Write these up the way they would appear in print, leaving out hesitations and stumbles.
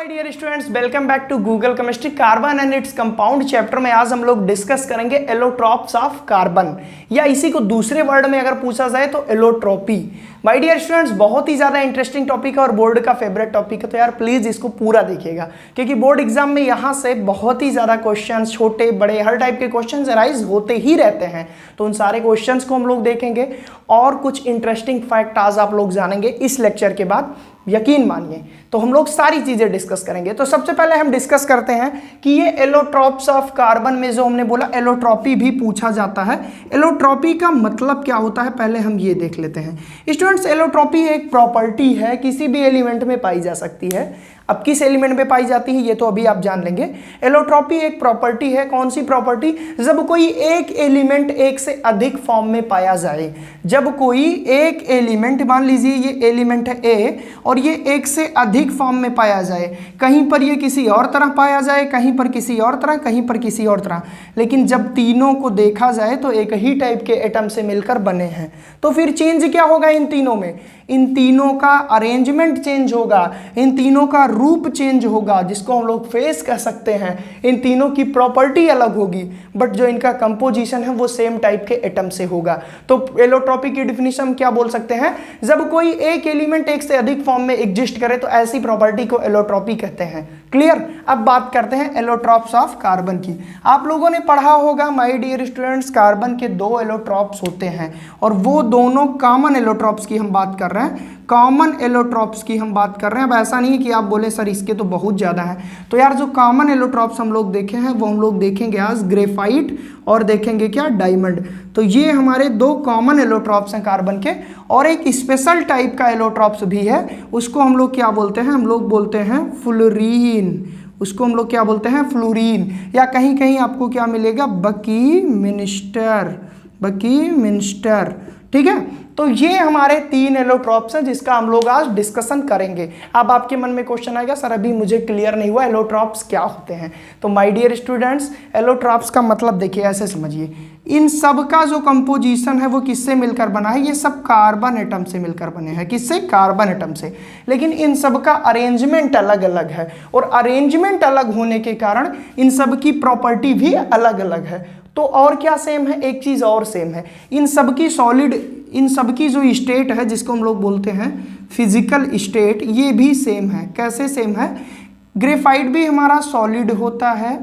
Dear students, welcome back to Google chemistry. Carbon and its compound chapter में आज हम लोग डिस्कस करेंगे एलोट्रॉप्स ऑफ कार्बन, या इसी को दूसरे वर्ड में अगर पूछा जाए तो एलोट्रोपी। माय डियर स्टूडेंट्स, बहुत ही ज़्यादा इंटरेस्टिंग टॉपिक है और बोर्ड का फेवरेट टॉपिक है, तो यार प्लीज़ इसको पूरा देखिएगा, क्योंकि बोर्ड एग्जाम में यहाँ से बहुत ही ज़्यादा क्वेश्चन, छोटे बड़े हर टाइप के क्वेश्चन अराइज होते ही रहते हैं। तो उन सारे क्वेश्चंस को हम लोग देखेंगे और कुछ इंटरेस्टिंग फैक्ट आज आप लोग जानेंगे इस लेक्चर के बाद, यकीन मानिए। तो हम लोग सारी चीजें डिस्कस करेंगे। तो सबसे पहले हम डिस्कस करते हैं कि ये एलोट्रॉप्स ऑफ कार्बन में जो हमने बोला एलोट्रॉपी भी पूछा जाता है। एलोट्रॉपी का मतलब क्या होता है, पहले हम ये देख लेते हैं। स्टूडेंट्स, एलोट्रॉपी एक प्रॉपर्टी है, किसी भी एलिमेंट में पाई जा सकती है। अब किस एलिमेंट में पाई जाती है ये तो अभी आप जान लेंगे। एलोट्रॉपी एक प्रॉपर्टी है, कौन सी प्रॉपर्टी? जब कोई एक एलिमेंट एक से अधिक फॉर्म में पाया जाए। जब कोई एक एलिमेंट, मान लीजिए ये एलिमेंट है ए और ये एक से अधिक फॉर्म में पाया जाए, कहीं पर ये किसी और तरह पाया जाए, कहीं पर किसी और तरह, कहीं पर किसी और तरह, लेकिन जब तीनों को देखा जाए तो एक ही टाइप के एटम से मिलकर बने हैं, तो फिर चेंज क्या होगा इन तीनों में? इन तीनों का अरेंजमेंट चेंज होगा, इन तीनों का रूप चेंज होगा, जिसको हम लोग फेस कह सकते हैं। इन तीनों की प्रॉपर्टी अलग होगी, बट जो इनका कंपोजिशन है वो सेम टाइप के एटम से होगा। तो एलोट्रॉपी की डिफिनीशन क्या बोल सकते हैं? जब कोई एक एलिमेंट एक से अधिक फॉर्म में एग्जिस्ट करे तो ऐसी प्रॉपर्टी को एलोट्रॉपी कहते हैं। क्लियर? अब बात करते हैं एलोट्रॉप्स ऑफ कार्बन की। आप लोगों ने पढ़ा होगा माय डियर स्टूडेंट्स, कार्बन के दो एलोट्रॉप्स होते हैं और वो दोनों कॉमन एलोट्रॉप्स की हम बात कर रहे हैं। कॉमन एलोट्रॉप्स की हम बात कर रहे हैं। अब ऐसा नहीं है कि आप बोले सर इसके तो बहुत ज़्यादा है। तो यार जो कॉमन एलोट्रॉप्स हम लोग देखे हैं वो हम लोग देखेंगे आज ग्रेफाइट और देखेंगे क्या, डायमंड। तो ये हमारे दो कॉमन एलोट्रॉप्स हैं कार्बन के। और एक स्पेशल टाइप का एलोट्रॉप्स भी है, उसको हम लोग क्या बोलते हैं? हम लोग बोलते हैं फुलरीन। उसको हम लोग क्या बोलते हैं? फ्लोरीन, या कहीं कहीं आपको क्या मिलेगा? बकी मिनिस्टर। ठीक है, तो ये हमारे तीन एलोट्रॉप्स हैं जिसका हम लोग आज डिस्कशन करेंगे। अब आपके मन में क्वेश्चन आएगा, सर अभी मुझे क्लियर नहीं हुआ एलोट्रॉप्स क्या होते हैं। तो माय डियर स्टूडेंट्स, एलोट्रॉप्स का मतलब देखिए, ऐसे समझिए, इन सब का जो कंपोजिशन है वो किससे मिलकर बना है? ये सब कार्बन एटम से मिलकर बने हैं। किससे? कार्बन एटम से। लेकिन इन सब का अरेंजमेंट अलग अलग है, और अरेंजमेंट अलग होने के कारण इन सब की प्रॉपर्टी भी अलग अलग है। तो और क्या सेम है? एक चीज और सेम है, इन सबकी सॉलिड, इन सबकी जो स्टेट है जिसको हम लोग बोलते हैं फिजिकल स्टेट, ये भी सेम है। कैसे सेम है? ग्रेफाइट भी हमारा सॉलिड होता है,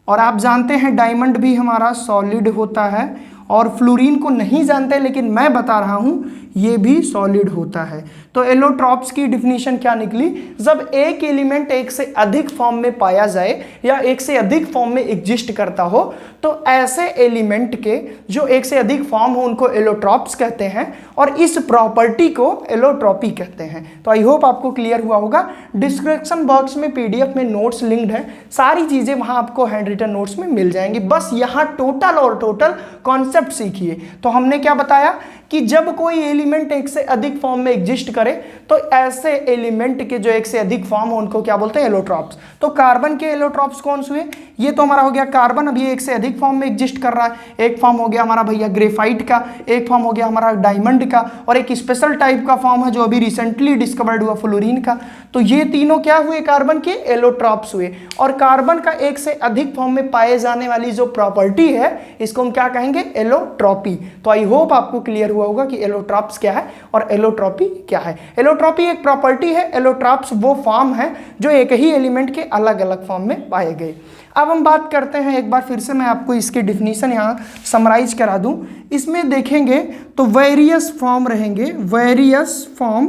और आप जानते हैं डायमंड भी हमारा सॉलिड होता है, और फ्लोरीन को नहीं जानते लेकिन मैं बता रहा हूं ये भी सॉलिड होता है। तो एलोट्रॉप्स की डिफिनीशन क्या निकली? जब एक एलिमेंट एक से अधिक फॉर्म में पाया जाए या एक से अधिक फॉर्म में एग्जिस्ट करता हो, तो ऐसे एलिमेंट के जो एक से अधिक फॉर्म हो उनको एलोट्रॉप्स कहते हैं, और इस प्रॉपर्टी को एलोट्रॉपी कहते हैं। तो आई होप आपको क्लियर हुआ होगा। डिस्क्रिप्शन बॉक्स में पीडीएफ में नोट्स लिंक्ड है, सारी चीजें वहां आपको हैंड रिटन नोट्स में मिल जाएंगी। बस यहाँ टोटल और टोटल कॉन्सेप्ट सीखिए। तो हमने क्या बताया कि जब कोई एलिमेंट एक से अधिक फॉर्म में एग्जिस्ट करे तो ऐसे एलिमेंट के जो एक से अधिक फॉर्म हो उनको क्या बोलते हैं? एलोट्रॉप्स। तो कार्बन के एलोट्रॉप्स कौन से हुए? ये तो हमारा हो गया कार्बन, अब ये एक से अधिक फॉर्म में एग्जिस्ट कर रहा है। एक फॉर्म हो गया हमारा भैया ग्रेफाइट का, एक फॉर्म हो गया हमारा डायमंड का, और एक स्पेशल टाइप का फॉर्म है जो अभी रिसेंटली डिस्कवर्ड हुआ, फ्लोरीन का। तो ये तीनों क्या हुए? कार्बन के एलोट्रॉप्स हुए। और कार्बन का एक से अधिक फॉर्म में पाए जाने वाली जो प्रॉपर्टी है इसको हम क्या कहेंगे? एलोट्रॉपी। तो आई होप आपको क्लियर हुआ होगा कि एलोट्रॉप्स क्या है और एलोट्रॉपी क्या है। एलोट्रॉपी एक प्रॉपर्टी है, एलोट्रॉप्स वो फॉर्म है जो एक ही एलिमेंट के अलग अलग फॉर्म में पाए गए। अब हम बात करते हैं, एक बार फिर से मैं आपको इसकी डिफिनीशन यहाँ समराइज करा दूं। इसमें देखेंगे तो वेरियस फॉर्म रहेंगे, various form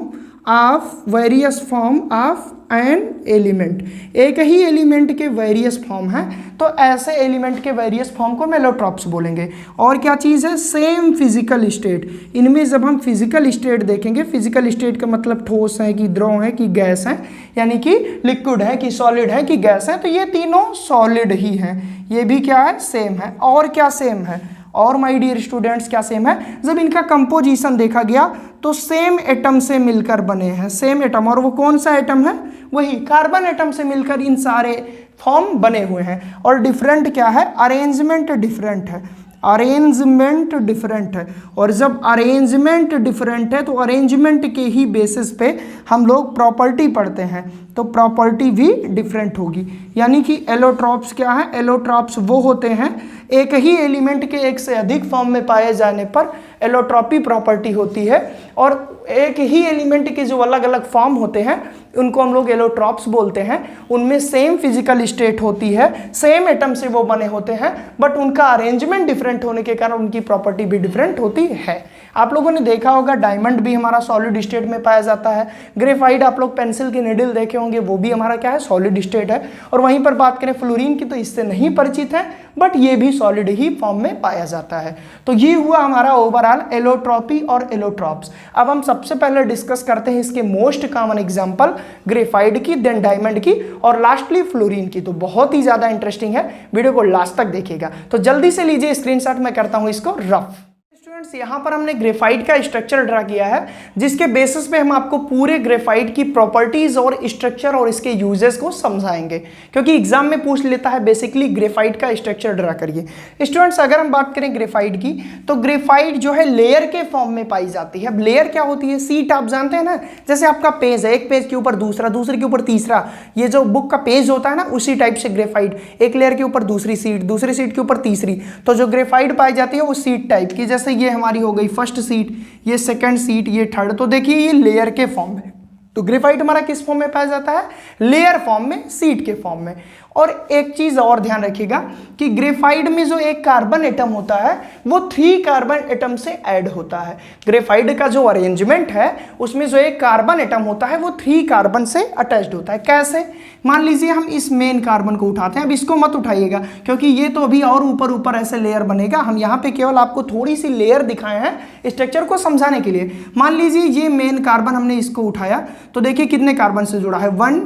of an element. एक ही एलिमेंट के वेरियस फॉर्म है, तो ऐसे एलिमेंट के वेरियस फॉर्म को हम एलोट्रॉप्स बोलेंगे। और क्या चीज़ है? Same physical state. इनमें जब हम फिजिकल स्टेट देखेंगे, फिजिकल स्टेट का मतलब ठोस है कि द्रव है कि गैस है, यानी कि लिक्विड है कि सॉलिड है कि गैस है, तो ये तीनों सॉलिड ही हैं। ये भी क्या है? सेम है। और क्या सेम है? और माय डियर स्टूडेंट्स क्या सेम है? जब इनका कंपोजिशन देखा गया तो सेम एटम से मिलकर बने हैं, सेम एटम। और वो कौन सा एटम है? वही कार्बन एटम से मिलकर इन सारे फॉर्म बने हुए हैं। और डिफरेंट क्या है? अरेंजमेंट डिफरेंट है। अरेंजमेंट डिफरेंट है, और जब अरेंजमेंट डिफरेंट है तो अरेंजमेंट के ही बेसिस पे हम लोग प्रॉपर्टी पढ़ते हैं, तो प्रॉपर्टी भी डिफरेंट होगी। यानी कि एलोट्रॉप्स क्या है, एलोट्रॉप्स वो होते हैं एक ही एलिमेंट के एक से अधिक फॉर्म में पाए जाने पर एलोट्रॉपी प्रॉपर्टी होती है, और एक ही एलिमेंट के जो अलग अलग फॉर्म होते हैं उनको हम लोग एलोट्रॉप्स बोलते हैं। उनमें सेम फिजिकल स्टेट होती है, सेम एटम से वो बने होते हैं, बट उनका अरेंजमेंट डिफरेंट होने के कारण उनकी प्रॉपर्टी भी डिफरेंट होती है। आप लोगों ने देखा होगा डायमंड भी हमारा सॉलिड स्टेट में पाया जाता है, ग्रेफाइट आप लोग पेंसिल की निडल देखे होंगे वो भी हमारा क्या है, सॉलिड स्टेट है। और वहीं पर बात करें फ्लोरीन की तो इससे नहीं परिचित है, बट ये भी सॉलिड ही फॉर्म में पाया जाता है। तो ये हुआ हमारा ओवरऑल एलोट्रॉपी और एलोट्रॉप्स। अब हम सबसे पहले डिस्कस करते हैं इसके मोस्ट कॉमन एग्जांपल ग्रेफाइट की, देन डायमंड की, और लास्टली फ्लोरीन की। तो बहुत ही ज्यादा इंटरेस्टिंग है, वीडियो को लास्ट तक देखिएगा। तो जल्दी से लीजिए स्क्रीनशॉट, मैं करता हूं इसको रफ। स्टूडेंट्स यहाँ पर हमने ग्रेफाइट का स्ट्रक्चर ड्रा किया है, जिसके बेसिस पे हम आपको पूरे ग्रेफाइट की प्रॉपर्टीज और स्ट्रक्चर और इसके यूजेस को समझाएंगे, क्योंकि एग्जाम में पूछ लेता है बेसिकली ग्रेफाइट का स्ट्रक्चर ड्रा करिए। स्टूडेंट्स अगर हम बात करें ग्रेफाइट की, तो ग्रेफाइट जो है लेयर के फॉर्म में पाई जाती है। अब लेयर क्या होती है, सीट आप जानते हैं ना, जैसे आपका पेज है, एक पेज के ऊपर दूसरा, दूसरे के ऊपर तीसरा, ये जो बुक का पेज होता है ना, उसी टाइप से ग्रेफाइट, एक लेयर के ऊपर दूसरी सीट, दूसरी सीट के ऊपर तीसरी। तो जो ग्रेफाइट पाई जाती है वो सीट टाइप की, जैसे ये हमारी हो गई फर्स्ट सीट, ये सेकंड सीट, ये थर्ड। तो देखिए ये लेयर के फॉर्म में। तो ग्रेफाइट हमारा किस फॉर्म में पाया जाता है, लेयर फॉर्म में, सीट के फॉर्म में। और एक चीज और ध्यान रखिएगा कि ग्रेफाइट में जो एक कार्बन एटम होता है वो 3 कार्बन एटम से ऐड होता है। ग्रेफाइट का जो अरेंजमेंट है उसमें जो एक कार्बन एटम होता है वो 3 कार्बन से अटैच्ड होता है। कैसे, मान लीजिए हम इस मेन कार्बन को उठाते हैं, अब इसको मत उठाइएगा क्योंकि ये तो अभी और ऊपर ऊपर ऐसे लेयर बनेगा। हम यहाँ पे केवल आपको थोड़ी सी लेयर दिखाए हैं स्ट्रक्चर को समझाने के लिए। मान लीजिए ये मेन कार्बन हमने इसको उठाया, तो देखिए कितने कार्बन से जुड़ा है, 1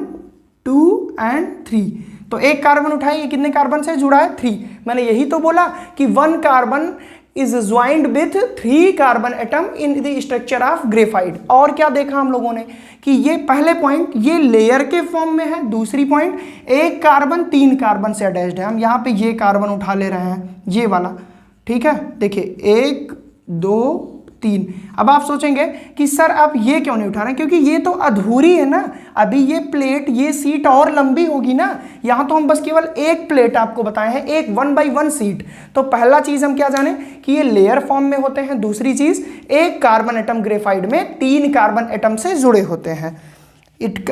2 एंड 3। तो एक कार्बन उठाइए, ये कितने कार्बन से जुड़ा है, 3। मैंने यही तो बोला कि 1 carbon is joined with 3 carbon atom in the structure of graphite. और क्या देखा हम लोगों ने कि ये पहले पॉइंट ये लेयर के फॉर्म में है, दूसरी पॉइंट एक कार्बन 3 कार्बन से अटैच्ड है। हम यहाँ पे ये कार्बन उठा ले रहे हैं, ये वाला, ठीक है। देखिए 1 2 3। अब आप सोचेंगे कि सर आप ये क्यों नहीं उठा रहे हैं, क्योंकि ये तो अधूरी है ना, अभी ये प्लेट, ये सीट और लंबी होगी ना। यहाँ तो हम बस केवल एक प्लेट आपको बताए हैं, एक 1 by 1 सीट। तो पहला चीज हम क्या जाने कि ये लेयर फॉर्म में होते हैं, दूसरी चीज एक कार्बन एटम ग्रेफाइट में 3 कार्बन एटम से जुड़े होते हैं।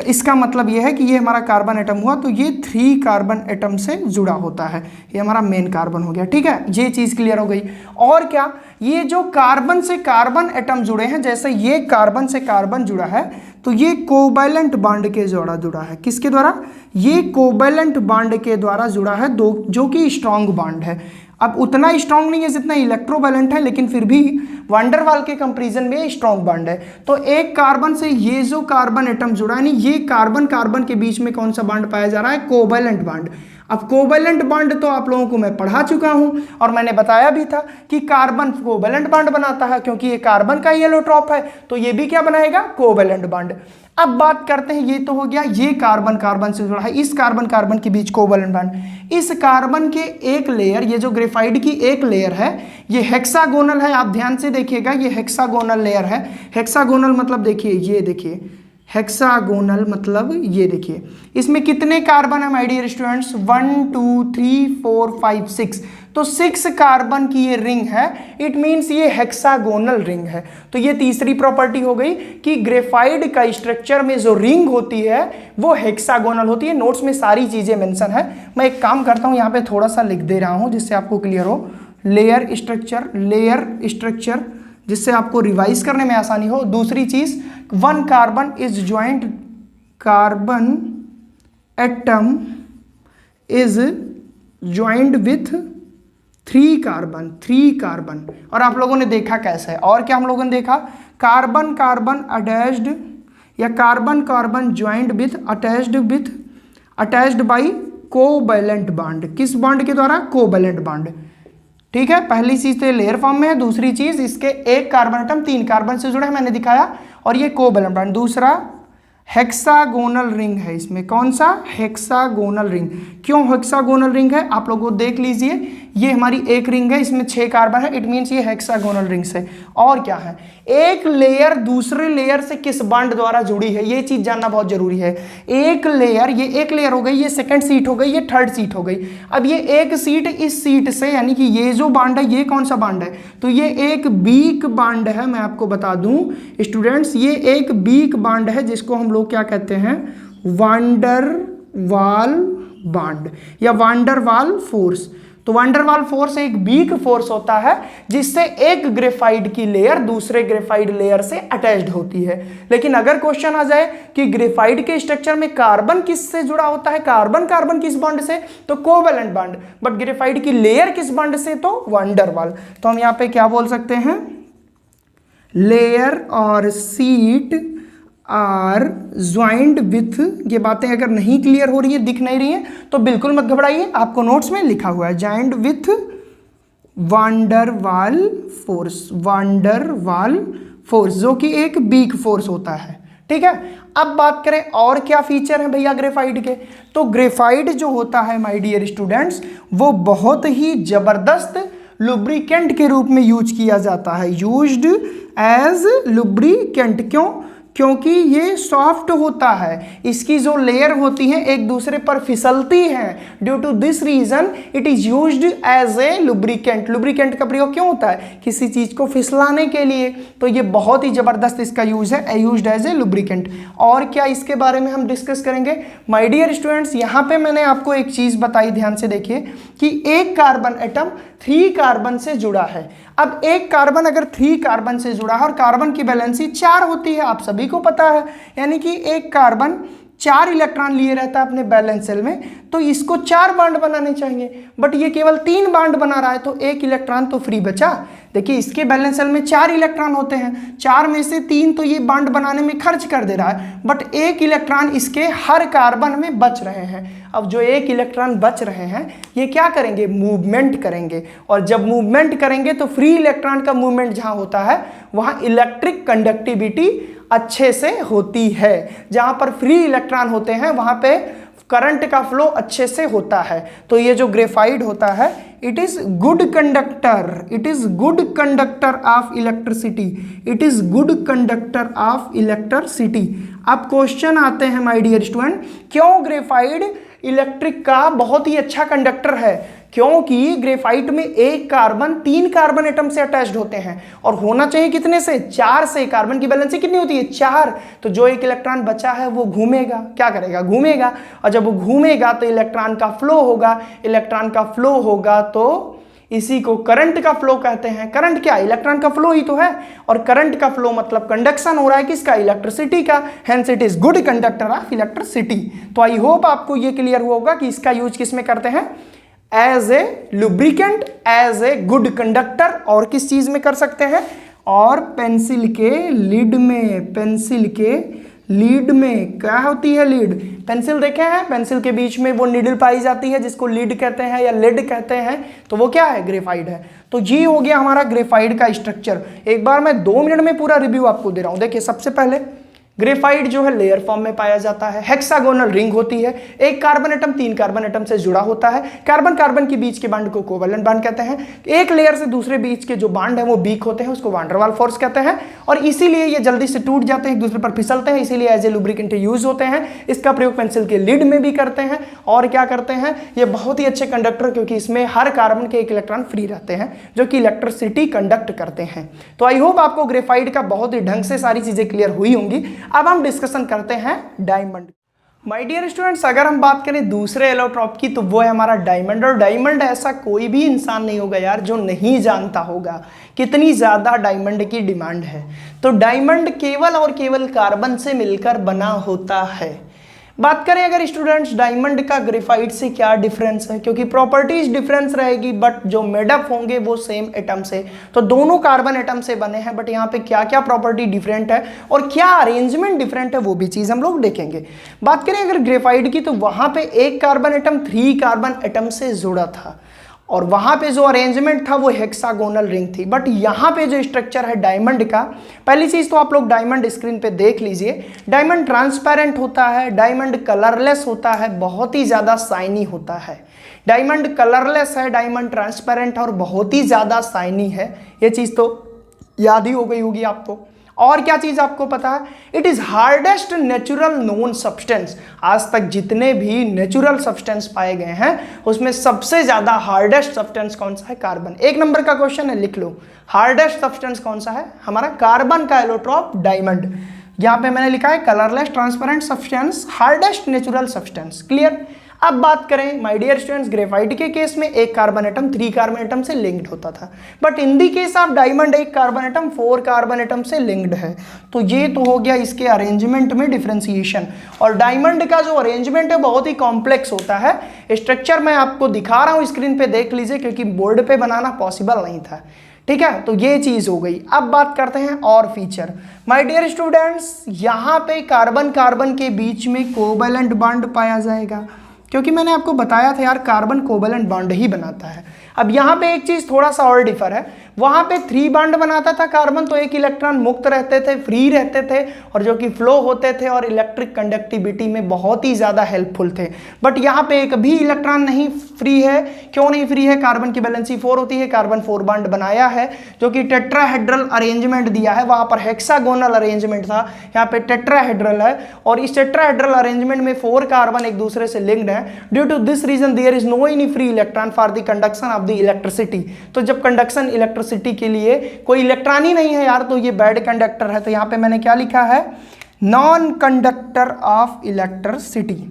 इसका मतलब यह है कि ये हमारा कार्बन एटम हुआ तो ये 3 कार्बन एटम से जुड़ा होता है, ये हमारा मेन कार्बन हो गया, ठीक है। ये चीज़ क्लियर हो गई। और क्या, ये जो कार्बन से कार्बन एटम जुड़े हैं, जैसे ये कार्बन से कार्बन जुड़ा है तो ये कोवैलेंट बॉन्ड के द्वारा जुड़ा है। किसके द्वारा, ये कोवैलेंट बॉन्ड के द्वारा जुड़ा है, दो जो कि स्ट्रॉन्ग बॉन्ड है। अब उतना स्ट्रॉन्ग नहीं है जितना इलेक्ट्रोवैलेंट है, लेकिन फिर भी वंडरवाल के कंपैरिजन में स्ट्रॉन्ग बॉन्ड है। तो एक कार्बन से ये जो कार्बन एटम जुड़ा है, ये कार्बन कार्बन के बीच में कौन सा बॉन्ड पाया जा रहा है, कोवैलेंट बॉन्ड। अब कोवैलेंट बॉन्ड तो आप लोगों को मैं पढ़ा चुका हूं और मैंने बताया भी था कि कार्बन कोवैलेंट बॉन्ड बनाता है, क्योंकि ये कार्बन का ही एलोट्रॉप है, तो ये भी क्या बनाएगा, कोवैलेंट बॉन्ड। अब बात करते हैं, ये तो हो गया, ये कार्बन कार्बन से जुड़ा है, इस कार्बन कार्बन के बीच कोवैलेंट बॉन्ड। इस कार्बन के एक लेयर, ये जो ग्रेफाइट की एक लेयर है, ये हेक्सागोनल है। आप ध्यान से देखिएगा, ये हेक्सागोनल लेयर है। हेक्सागोनल मतलब देखिए, ये देखिए हेक्सागोनल मतलब ये देखिए, इसमें कितने कार्बन है माय डियर स्टूडेंट्स, 1 2 3 4 5 6। तो 6 कार्बन की ये रिंग है, इट मीन्स ये हेक्सागोनल रिंग है। तो ये तीसरी प्रॉपर्टी हो गई कि ग्रेफाइट का स्ट्रक्चर में जो रिंग होती है वो हेक्सागोनल होती है। नोट्स में सारी चीजें मेंशन है। मैं एक काम करता हूं, यहाँ पे थोड़ा सा लिख दे रहा हूं जिससे आपको क्लियर हो। लेयर स्ट्रक्चर जिससे आपको रिवाइज करने में आसानी हो। दूसरी चीज, 1 carbon is joint, carbon atom is joint with 3 carbon. और आप लोगों ने देखा कैसे है, और क्या हम लोगों ने देखा, कार्बन कार्बन अटैच्ड या carbon carbon joint with attached by covalent bond. किस बॉन्ड के द्वारा, कोवैलेंट बॉन्ड, ठीक है। पहली चीज तो लेयर फॉर्म में है, दूसरी चीज इसके एक कार्बन एटम 3 कार्बन से जुड़े हैं, मैंने दिखाया, और ये कोवैलेंट बॉन्ड। दूसरा हेक्सागोनल रिंग है, इसमें कौन सा, हेक्सागोनल रिंग। क्यों हेक्सागोनल रिंग है, आप लोगों को देख लीजिए, ये हमारी एक रिंग है, इसमें 6 कार्बन है, इट मीन्स ये हेक्सागोनल रिंग्स है। और क्या है, एक लेयर दूसरे लेयर से किस बॉन्ड द्वारा जुड़ी है, ये चीज जानना बहुत जरूरी है। एक लेयर, ये एक लेयर हो गई, ये सेकंड सीट हो गई, ये थर्ड सीट हो गई। अब ये एक सीट इस सीट से, यानी कि ये जो बॉन्ड है ये कौन सा बॉन्ड है, तो ये एक वीक बॉन्ड है। मैं आपको बता दूं स्टूडेंट्स, ये एक वीक बॉन्ड है जिसको हम लोग क्या कहते हैं, वांडर वाल बॉन्ड या वांडर वाल फोर्स। तो वांडर वाल फोर्स एक वीक फोर्स होता है जिससे एक ग्रेफाइट की लेयर दूसरे ग्रेफाइट लेयर से अटैच्ड होती है। लेकिन अगर क्वेश्चन आ जाए कि ग्रेफाइट के स्ट्रक्चर में कार्बन किससे जुड़ा होता है, कार्बन कार्बन किस बॉन्ड से, तो कोवेलेंट बॉन्ड, बट ग्रेफाइट की लेयर किस बॉन्ड से, तो वांडर वाल। तो हम यहां पे क्या बोल सकते हैं, लेयर और सीट आर ज्वाइंट विथ, ये बातें अगर नहीं क्लियर हो रही है, दिख नहीं रही है, तो बिल्कुल मत घबराइए, आपको नोट्स में लिखा हुआ है ज्वाइंट विथ वांडर वाल फोर्स, वांडर वाल फोर्स जो कि एक वीक फोर्स होता है। ठीक है, अब बात करें और क्या फीचर है भैया ग्रेफाइट के, तो ग्रेफाइट जो होता है माय डियर स्टूडेंट्स, वो बहुत ही जबरदस्त लुब्रिकेंट के रूप में यूज किया जाता है, यूज्ड एज लुब्रिकेंट। क्यों, क्योंकि ये सॉफ्ट होता है, इसकी जो लेयर होती है एक दूसरे पर फिसलती है। Due to this reason it is used as a lubricant. Lubricant का प्रयोग क्यों होता है, किसी चीज को फिसलाने के लिए, तो ये बहुत ही जबरदस्त इसका यूज है, यूज्ड एज ए लुब्रिकेंट। और क्या इसके बारे में हम डिस्कस करेंगे माय डियर स्टूडेंट्स, यहाँ पे मैंने आपको एक चीज बताई, ध्यान से देखिए कि एक कार्बन एटम 3 कार्बन से जुड़ा है। अब एक कार्बन अगर 3 कार्बन से जुड़ा है और कार्बन की वैलेंसी 4 होती है, आप सभी को पता है, यानी कि एक कार्बन 4 इलेक्ट्रॉन लिए रहता है अपने बैलेंस सेल में, तो इसको 4 बॉन्ड बनाने चाहिए, बट ये केवल 3 बॉन्ड बना रहा है, तो एक इलेक्ट्रॉन तो फ्री बचा। देखिए इसके बैलेंस सेल में 4 इलेक्ट्रॉन होते हैं, 4 में से 3 तो ये बॉन्ड बनाने में खर्च कर दे रहा है, बट एक इलेक्ट्रॉन इसके हर कार्बन में बच रहे हैं। अब जो एक इलेक्ट्रॉन बच रहे हैं ये क्या करेंगे, मूवमेंट करेंगे, और जब मूवमेंट करेंगे तो फ्री इलेक्ट्रॉन का मूवमेंट जहां होता है वहां इलेक्ट्रिक कंडक्टिविटी अच्छे से होती है। जहां पर फ्री इलेक्ट्रॉन होते हैं वहां पे करंट का फ्लो अच्छे से होता है। तो ये जो ग्रेफाइट होता है it is good conductor, it is good conductor of electricity, it is good conductor of electricity. अब क्वेश्चन आते हैं माय डियर स्टूडेंट, क्यों ग्रेफाइट इलेक्ट्रिक का बहुत ही अच्छा कंडक्टर है, क्योंकि ग्रेफाइट में एक कार्बन 3 कार्बन एटम से अटैच्ड होते हैं, और होना चाहिए कितने से, 4 से। कार्बन की वैलेंसी कितनी होती है, 4, तो जो एक इलेक्ट्रॉन बचा है वो घूमेगा, क्या करेगा, घूमेगा, और जब वो घूमेगा तो इलेक्ट्रॉन का फ्लो होगा, इलेक्ट्रॉन का फ्लो होगा तो इसी को करंट का फ्लो कहते हैं। करंट क्या, इलेक्ट्रॉन का फ्लो ही तो है, और करंट का फ्लो मतलब कंडक्शन हो रहा है किसका, इलेक्ट्रिसिटी का, hence it is good conductor of electricity. तो आई होप आपको ये क्लियर हुआ होगा कि इसका यूज किस में करते हैं, as a lubricant, as a good conductor, और किस चीज में कर सकते हैं, और पेंसिल के लीड में, पेंसिल के लीड में क्या होती है, लीड, पेंसिल देखे हैं, पेंसिल के बीच में वो नीडल पाई जाती है जिसको लीड कहते हैं या लेड कहते हैं, तो वो क्या है, ग्रेफाइट है। तो ये हो गया हमारा ग्रेफाइट का स्ट्रक्चर। एक बार मैं 2 मिनट में पूरा रिव्यू आपको दे रहा हूं। देखिए सबसे पहले ग्रेफाइट जो है लेयर फॉर्म में पाया जाता है, हेक्सागोनल रिंग होती है, एक कार्बन एटम 3 कार्बन एटम से जुड़ा होता है, कार्बन कार्बन के बीच के बॉन्ड को कोवेलेंट बॉन्ड कहते हैं, एक लेयर से दूसरे बीच के जो बॉन्ड है वो वीक होते हैं, उसको वांडर वाल फोर्स कहते हैं, और इसीलिए ये जल्दी से टूट जाते हैं, एक दूसरे पर फिसलते हैं, इसीलिए एज ए लुब्रिकेंट यूज होते हैं। इसका प्रयोग पेंसिल के लीड में भी करते हैं, और क्या करते हैं, ये बहुत ही अच्छे कंडक्टर, क्योंकि इसमें हर कार्बन के एक इलेक्ट्रॉन फ्री रहते हैं जो कि इलेक्ट्रिसिटी कंडक्ट करते हैं। तो आई होप आपको ग्रेफाइट का बहुत ही ढंग से सारी चीजें क्लियर हुई होंगी। अब हम डिस्कशन करते हैं डायमंड। माय डियर स्टूडेंट्स, अगर हम बात करें दूसरे एलोट्रॉप की तो वो है हमारा डायमंड। और डायमंड ऐसा कोई भी इंसान नहीं होगा यार जो नहीं जानता होगा कितनी ज्यादा डायमंड की डिमांड है। तो डायमंड केवल और केवल कार्बन से मिलकर बना होता है। बात करें अगर स्टूडेंट्स डायमंड का ग्रेफाइट से क्या डिफरेंस है, क्योंकि प्रॉपर्टीज डिफरेंस रहेगी बट जो मेडअप होंगे वो सेम एटम से, तो दोनों कार्बन एटम से बने हैं, बट यहाँ पे क्या क्या प्रॉपर्टी डिफरेंट है और क्या अरेंजमेंट डिफरेंट है वो भी चीज हम लोग देखेंगे। बात करें अगर ग्रेफाइट की तो वहां पे एक कार्बन एटम 3 कार्बन एटम से जुड़ा था, और वहां पे जो अरेंजमेंट था वो हेक्सागोनल रिंग थी। बट यहाँ पे जो स्ट्रक्चर है डायमंड का, पहली चीज तो आप लोग डायमंड स्क्रीन पे देख लीजिए, डायमंड ट्रांसपेरेंट होता है, डायमंड कलरलेस होता है, बहुत ही ज्यादा शाइनी होता है। डायमंड कलरलेस है, डायमंड ट्रांसपेरेंट और बहुत ही ज्यादा शाइनी है, ये चीज तो याद ही हो गई होगी आपको। और क्या चीज आपको पता है, it is hardest natural known substance. आज तक जितने भी नेचुरल सब्सटेंस पाए गए हैं उसमें सबसे ज्यादा हार्डेस्ट सब्सटेंस कौन सा है, कार्बन। एक नंबर का क्वेश्चन है, लिख लो, हार्डेस्ट सब्सटेंस कौन सा है, हमारा कार्बन का एलोट्रोप डायमंड। यहां पे मैंने लिखा है colourless transparent substance, hardest natural substance. Clear. अब बात करें माय डियर स्टूडेंट्स, ग्रेफाइट के केस में एक कार्बन एटम 3 कार्बन एटम से लिंक्ड होता था, but in the case of diamond एक कार्बन एटम 4 कार्बन एटम से लिंक्ड है। तो ये तो हो गया इसके अरेंजमेंट में डिफरेंशिएशन। और डायमंड का जो अरेंजमेंट है बहुत ही कॉम्प्लेक्स होता है। स्ट्रक्चर मैं आपको दिखा रहा हूं, स्क्रीन पे देख लीजिए, क्योंकि बोर्ड पे बनाना पॉसिबल नहीं था। ठीक है, तो ये चीज हो गई। अब बात करते हैं और फीचर। माय डियर स्टूडेंट्स, यहां पे कार्बन कार्बन के बीच में कोवैलेंट बॉन्ड पाया जाएगा, क्योंकि मैंने आपको बताया था यार कार्बन कोवैलेंट बॉन्ड ही बनाता है। अब यहाँ पे एक चीज थोड़ा सा और डिफर है, वहां पे 3 बॉन्ड बनाता था कार्बन, तो एक इलेक्ट्रॉन मुक्त रहते थे, फ्री रहते थे, और जो कि फ्लो होते थे और इलेक्ट्रिक कंडक्टिविटी में बहुत ही ज्यादा हेल्पफुल थे। बट यहाँ पे एक भी इलेक्ट्रॉन नहीं फ्री है। क्यों नहीं फ्री है, कार्बन की वैलेंसी 4 होती है, कार्बन 4 बॉन्ड बनाया है, जो कि टेट्राहेड्रल अरेंजमेंट दिया है, वहां पर हेक्सागोनल अरेंजमेंट था, यहाँ पे टेट्राहेड्रल है, और इस टेट्राहेड्रल अरेंजमेंट में 4 कार्बन एक दूसरे से लिंक्ड है। Due to this reason there is no any free electron for the conduction of the electricity. तो जब कंडक्शन इलेक्ट्रिसिटी के लिए कोई इलेक्ट्रॉन ही नहीं है यार, तो ये बैड कंडक्टर है। तो यहां पे मैंने क्या लिखा है, नॉन कंडक्टर ऑफ इलेक्ट्रिसिटी।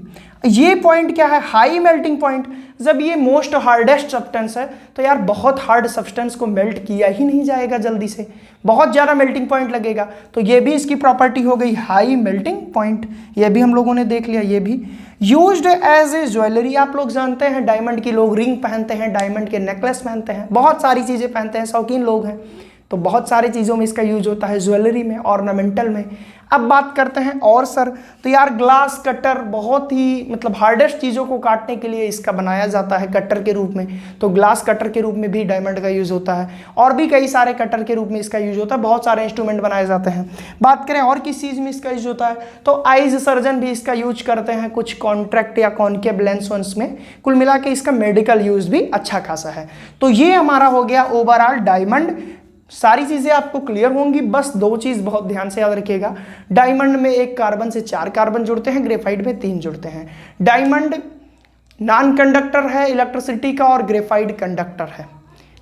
ये पॉइंट क्या है, हाई मेल्टिंग पॉइंट। जब ये मोस्ट हार्डेस्ट सब्सटेंस है तो यार बहुत हार्ड सब्सटेंस को मेल्ट किया ही नहीं जाएगा जल्दी से, बहुत ज्यादा मेल्टिंग पॉइंट लगेगा। तो ये भी इसकी प्रॉपर्टी हो गई हाई मेल्टिंग पॉइंट। ये भी हम लोगों ने देख लिया। ये भी यूज्ड एज ए ज्वेलरी, आप लोग जानते हैं डायमंड की लोग रिंग पहनते हैं, डायमंड के नेकलेस पहनते हैं, बहुत सारी चीजें पहनते हैं, शौकीन लोग हैं, तो बहुत सारी चीज़ों में इसका यूज होता है, ज्वेलरी में, ऑर्नामेंटल में। अब बात करते हैं और सर, तो यार ग्लास कटर बहुत ही मतलब हार्डेस्ट चीज़ों को काटने के लिए इसका बनाया जाता है कटर के रूप में, तो ग्लास कटर के रूप में भी डायमंड का यूज़ होता है, और भी कई सारे कटर के रूप में इसका यूज होता है, बहुत सारे इंस्ट्रूमेंट बनाए जाते हैं। बात करें और किस चीज़ में इसका यूज होता है, तो आइज सर्जन भी इसका यूज करते हैं कुछ कॉन्ट्रैक्ट या कॉन्केव लेंस में। कुल मिला के इसका मेडिकल यूज भी अच्छा खासा है। तो ये हमारा हो गया ओवरऑल डायमंड। सारी चीजें आपको क्लियर होंगी, बस 2 चीज बहुत ध्यान से याद रखिएगा। डायमंड में एक कार्बन से 4 कार्बन जुड़ते हैं, ग्रेफाइट में 3 जुड़ते हैं। डायमंड नॉन कंडक्टर है इलेक्ट्रिसिटी का, और ग्रेफाइट कंडक्टर है।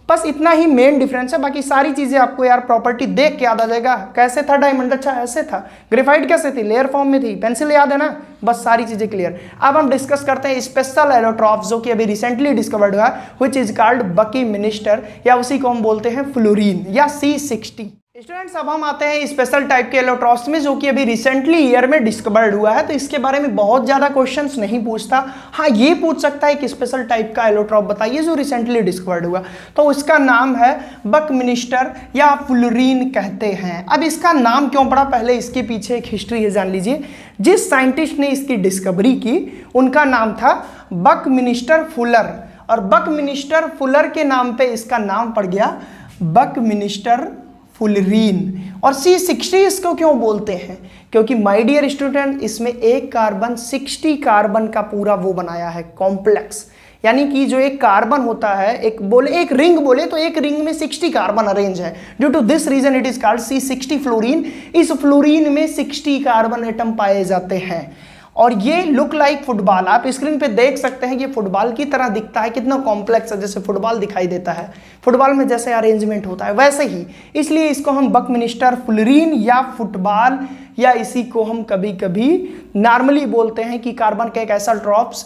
बस इतना ही मेन डिफरेंस है, बाकी सारी चीजें आपको यार प्रॉपर्टी देख के याद आ जाएगा। कैसे था डायमंड, अच्छा ऐसे था। ग्रेफाइट कैसे थी, लेयर फॉर्म में थी, पेंसिल याद है ना, बस सारी चीजें क्लियर। अब हम डिस्कस करते हैं स्पेशल एलोट्रॉप्स, जो कि अभी रिसेंटली डिस्कवर्ड हुआ, व्हिच इज कॉल्ड बकी मिनिस्टर, या उसी को हम बोलते हैं फ्लोरीन या C60। स्टूडेंट्स अब हम आते हैं स्पेशल टाइप के एलोट्रॉप्स में, जो कि अभी रिसेंटली ईयर में डिस्कवर्ड हुआ है। तो इसके बारे में बहुत ज्यादा क्वेश्चंस नहीं पूछता, हाँ ये पूछ सकता है कि स्पेशल टाइप का एलोट्रॉप बताइए जो रिसेंटली डिस्कवर्ड हुआ, तो उसका नाम है बकमिनिस्टर या फुलरीन कहते हैं। अब इसका नाम क्यों पड़ा, पहले इसके पीछे एक हिस्ट्री है, जान लीजिए। जिस साइंटिस्ट ने इसकी डिस्कवरी की उनका नाम था बकमिनिस्टर फुलर, और बकमिनिस्टर फुलर के नाम पे इसका नाम पड़ गया बकमिनिस्टर फुलरीन। और C60 इसको क्यों बोलते हैं, क्योंकि माय डियर स्टूडेंट इसमें एक कार्बन 60 कार्बन का पूरा वो बनाया है कॉम्प्लेक्स, यानी कि जो एक कार्बन होता है, एक रिंग बोले तो एक रिंग में 60 कार्बन अरेंज है। Due to this reason it is called C60 fullerene. इस फ्लोरीन में 60 कार्बन एटम पाए जाते हैं, और ये लुक लाइक फुटबॉल, आप स्क्रीन पे देख सकते हैं, ये फुटबॉल की तरह दिखता है, कितना कॉम्प्लेक्स है, जैसे फुटबॉल दिखाई देता है, फुटबॉल में जैसे अरेंजमेंट होता है वैसे ही। इसलिए इसको हम बकमिनिस्टर फ्लोरीन या फुटबॉल, या इसी को हम कभी कभी नॉर्मली बोलते हैं कि कार्बन का एक ऐसा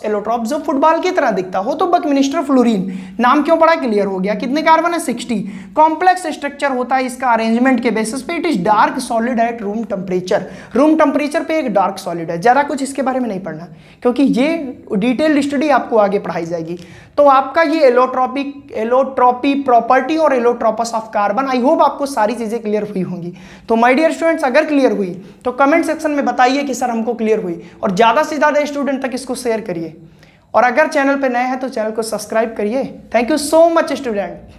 एलोट्रॉप जो फुटबॉल की तरह दिखता हो, तो बकमिनिस्टर फ्लोरीन। नाम क्यों पड़ा, क्लियर हो गया। कितने कार्बन है, 60। कॉम्प्लेक्स स्ट्रक्चर होता है इसका अरेंजमेंट के बेसिस पे। It is dark solid at room temperature, room temperature पे एक डार्क सॉलिड है। ज्यादा कुछ इसके बारे में नहीं पढ़ना, क्योंकि ये डिटेल स्टडी आपको आगे पढ़ाई जाएगी। तो आपका ये एलोट्रॉपी प्रॉपर्टी और एलोट्रोपस ऑफ कार्बन, आई होप आपको सारी चीजें क्लियर हुई होंगी। तो माय डियर स्टूडेंट्स अगर क्लियर हुई तो कमेंट सेक्शन में बताइए कि सर हमको क्लियर हुई, और ज्यादा से ज्यादा स्टूडेंट तक इसको शेयर करिए। और अगर चैनल पे नए हैं तो चैनल को सब्सक्राइब करिए। Thank you so much student.